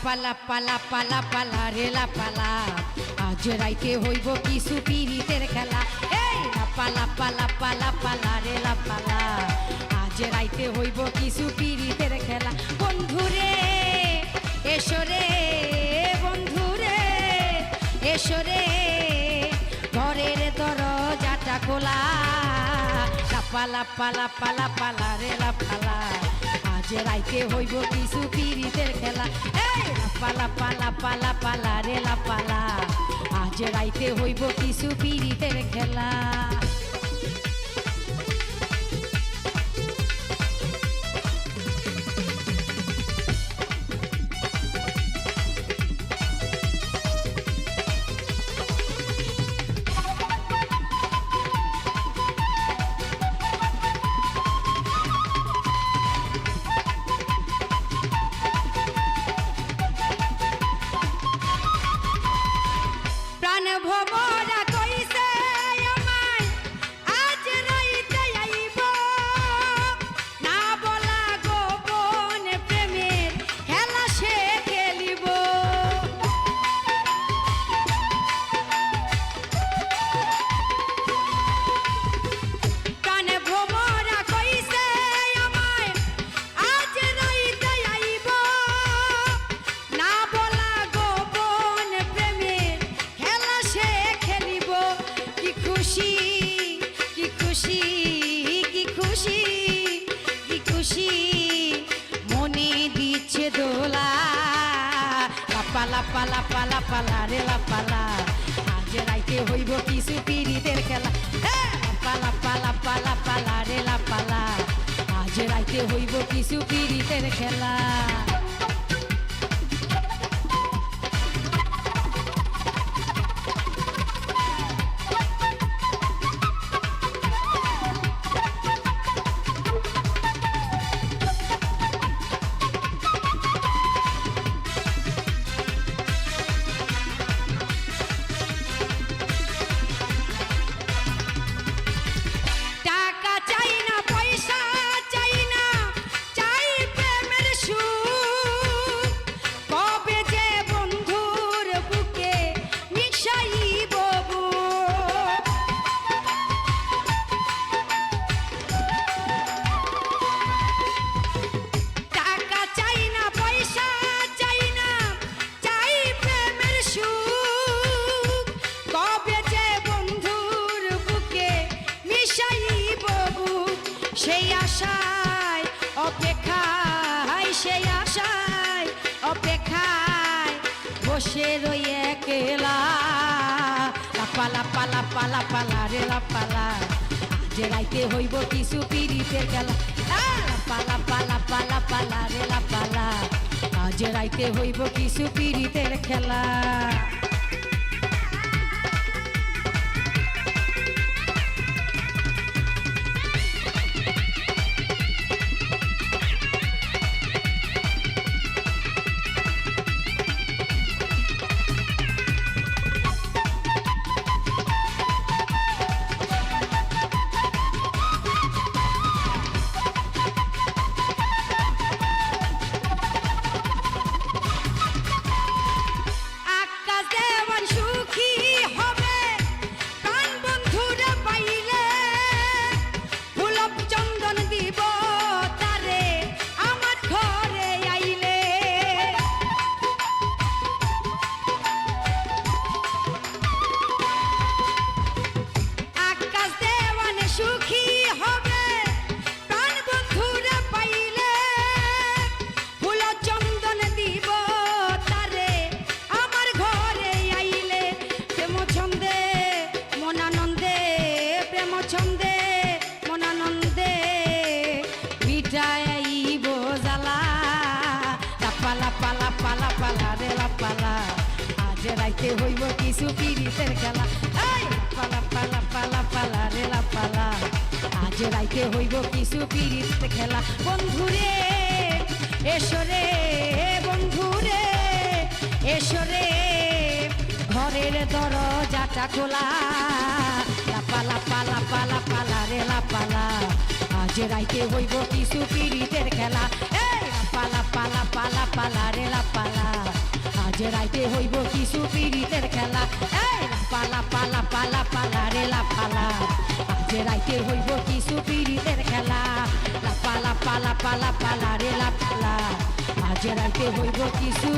পালা পালা পালা পালা রেলা পালা আজ রাইতে হইব কিছু পিরিতের খেলা। এই পালা পালা পালা পালা রেলা পালা আজ রাইতে হইব কিছু পিরিতের খেলা। বন্ধুরে এসরে বন্ধুরে এসরে ঘরের দরজাটা খোলা। পালা পালা পালা পালা রেলা পালা আজ রাইতে হইব কিছু পিরিতের খেলা। এই পালা পালা পালা পালা রেলা পালা আজ রাইতে হইব কিছু পিরিতের খেলা। ভবরা কইছে আমায় আজ রাইতে আইব না বলা গোপন প্রেমের খেলা সে খেলিব। কানে ভবরা কইছে আমায় আজ রাইতে আইব না বলা গোপন প্রেমের খেলা সে খেলিব। কি খুশি কি খুশি কি খুশি কি খুশি মনে দিচ্ছে দোলা। পালা পালা পালা পালা রেলা পালা আজ রাইতে হইব কিছু পিরিতের খেলা। পালা পালা পালা পালা রেলা পালা আজ রাইতে হইব কিছু পিরিতের খেলা। সেই আশায় অপেক্ষায় সেই আশায় অপেক্ষায় বসে রই একলা। পালা পালা পালা পালা রেলা পালা আজ রাইতে হইব কিছু পিরিতের খেলা। পালা পালা পালা পালা রেলা পালা আজ রাইতে হইব কিছু পিরিতের খেলা। পালা পালা পালা পালা রেলা পালা আজ রাইতে হইব কিছু পিরিতের খেলা। পালা পালা পালা পালা রেলা পালা আজ রাইতে হইব কিছু পিরিতের খেলা। বন্ধুরে এসরে বন্ধুরে এসরে ঘরের দরজাটা খোলা। পালা পালা পালা পালা রেলা পালা আজ রাইতে হইব কিছু পিরিতের খেলা। পালা পালা পালা পালা রে লা পালা আজ রাইতে হইব কিছু পীড়িতের খেলা এই পালা পালা পালা পালা রে লা পালা আজ রাইতে হইব কিছু পীড়িতের খেলা লা পালা পালা পালা পালা রে লা পালা আজ রাইতে হইব কিছু